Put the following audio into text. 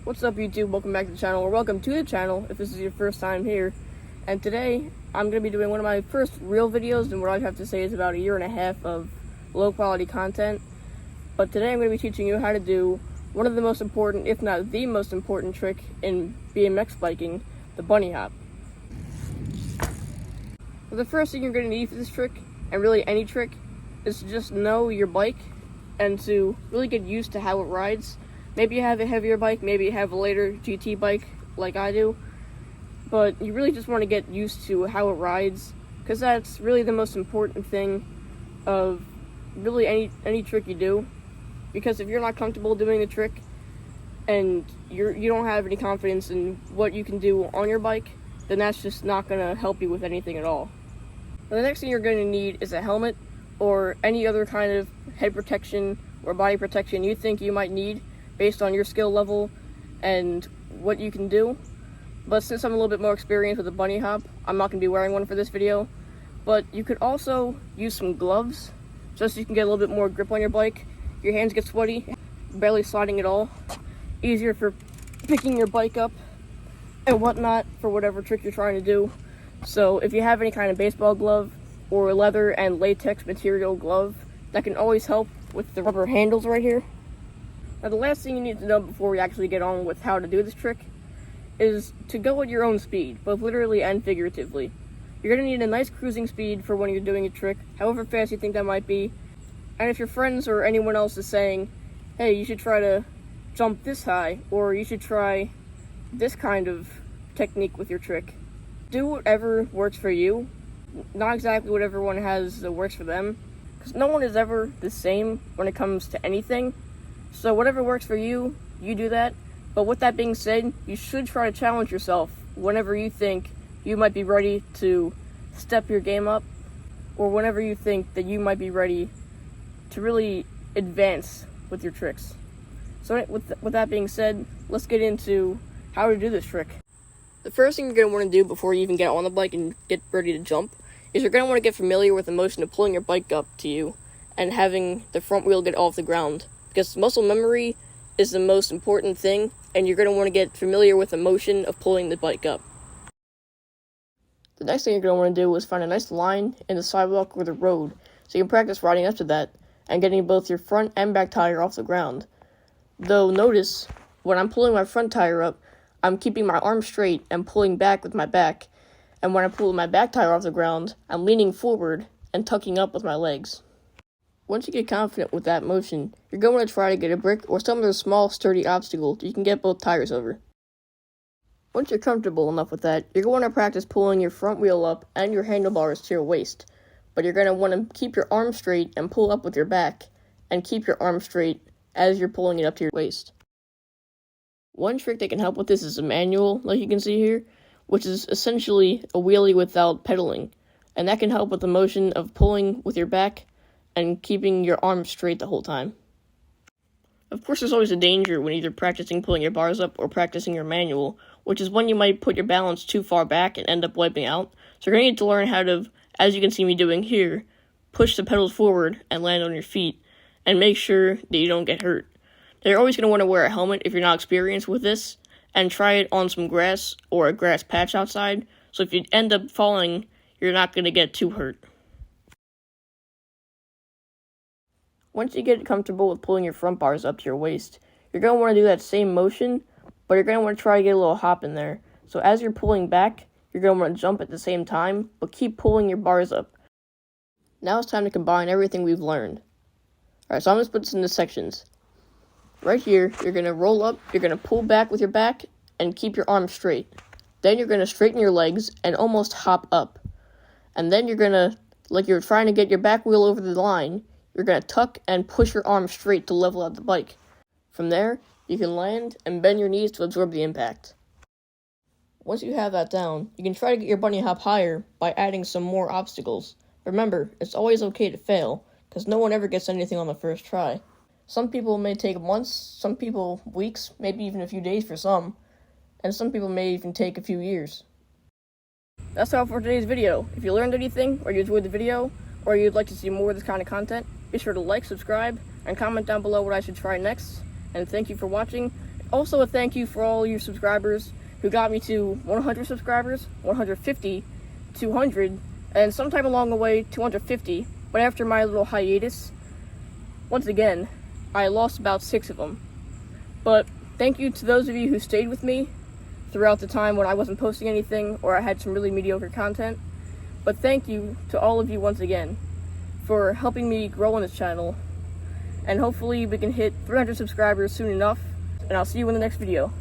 What's up YouTube, welcome back to the channel, or welcome to the channel if this is your first time here. And today, I'm going to be doing one of my first real videos, and what I have to say is about a year and a half of low quality content. But today I'm going to be teaching you how to do one of the most important, if not the most important trick in BMX biking, the bunny hop. Well, the first thing you're going to need for this trick, and really any trick, is to just know your bike and to really get used to how it rides. Maybe you have a heavier bike, maybe you have a later GT bike like I do, but you really just want to get used to how it rides, because that's really the most important thing of really any trick you do. Because if you're not comfortable doing the trick and you don't have any confidence in what you can do on your bike, then that's just not going to help you with anything at all. Now, the next thing you're going to need is a helmet or any other kind of head protection or body protection you think you might need based on your skill level and what you can do. But since I'm a little bit more experienced with the bunny hop, I'm not going to be wearing one for this video. But you could also use some gloves, just so you can get a little bit more grip on your bike. Your hands get sweaty, barely sliding at all. Easier for picking your bike up and whatnot for whatever trick you're trying to do. So if you have any kind of baseball glove or leather and latex material glove, that can always help with the rubber handles right here. Now, the last thing you need to know before we actually get on with how to do this trick is to go at your own speed, both literally and figuratively. You're going to need a nice cruising speed for when you're doing a trick, however fast you think that might be. And if your friends or anyone else is saying, hey, you should try to jump this high, or you should try this kind of technique with your trick, do whatever works for you, not exactly what everyone has that works for them, because no one is ever the same when it comes to anything. So whatever works for you, you do that. But with that being said, you should try to challenge yourself whenever you think you might be ready to step your game up, or whenever you think that you might be ready to really advance with your tricks. So with that being said, let's get into how to do this trick. The first thing you're going to want to do before you even get on the bike and get ready to jump is you're going to want to get familiar with the motion of pulling your bike up to you and having the front wheel get off the ground. Because muscle memory is the most important thing, and you're going to want to get familiar with the motion of pulling the bike up. The next thing you're going to want to do is find a nice line in the sidewalk or the road, so you can practice riding up to that and getting both your front and back tire off the ground. Though notice, when I'm pulling my front tire up, I'm keeping my arm straight and pulling back with my back, and when I pull my back tire off the ground, I'm leaning forward and tucking up with my legs. Once you get confident with that motion, you're going to try to get a brick or some other small, sturdy obstacle that you can get both tires over. Once you're comfortable enough with that, you're going to practice pulling your front wheel up and your handlebars to your waist. But you're going to want to keep your arm straight and pull up with your back, and keep your arm straight as you're pulling it up to your waist. One trick that can help with this is a manual, like you can see here, which is essentially a wheelie without pedaling. And that can help with the motion of pulling with your back and keeping your arms straight the whole time. Of course, there's always a danger when either practicing pulling your bars up or practicing your manual, which is when you might put your balance too far back and end up wiping out. So you're going to need to learn how to, as you can see me doing here, push the pedals forward and land on your feet, and make sure that you don't get hurt. Now, you're always going to want to wear a helmet if you're not experienced with this, and try it on some grass or a grass patch outside, so if you end up falling, you're not going to get too hurt. Once you get comfortable with pulling your front bars up to your waist, you're going to want to do that same motion, but you're going to want to try to get a little hop in there. So as you're pulling back, you're going to want to jump at the same time, but keep pulling your bars up. Now it's time to combine everything we've learned. Alright, so I'm going to split this into sections. Right here, you're going to roll up, you're going to pull back with your back, and keep your arms straight. Then you're going to straighten your legs and almost hop up. And then you're going to, like you're trying to get your back wheel over the line, you're going to tuck and push your arms straight to level out the bike. From there, you can land and bend your knees to absorb the impact. Once you have that down, you can try to get your bunny hop higher by adding some more obstacles. Remember, it's always okay to fail, because no one ever gets anything on the first try. Some people may take months, some people weeks, maybe even a few days for some, and some people may even take a few years. That's all for today's video. If you learned anything, or you enjoyed the video, or you'd like to see more of this kind of content, be sure to like, subscribe, and comment down below what I should try next. And thank you for watching. Also, a thank you for all your subscribers who got me to 100 subscribers, 150, 200, and sometime along the way, 250. But after my little hiatus, once again, I lost about 6 of them. But thank you to those of you who stayed with me throughout the time when I wasn't posting anything or I had some really mediocre content. But thank you to all of you once again for helping me grow on this channel. And hopefully we can hit 300 subscribers soon enough. And I'll see you in the next video.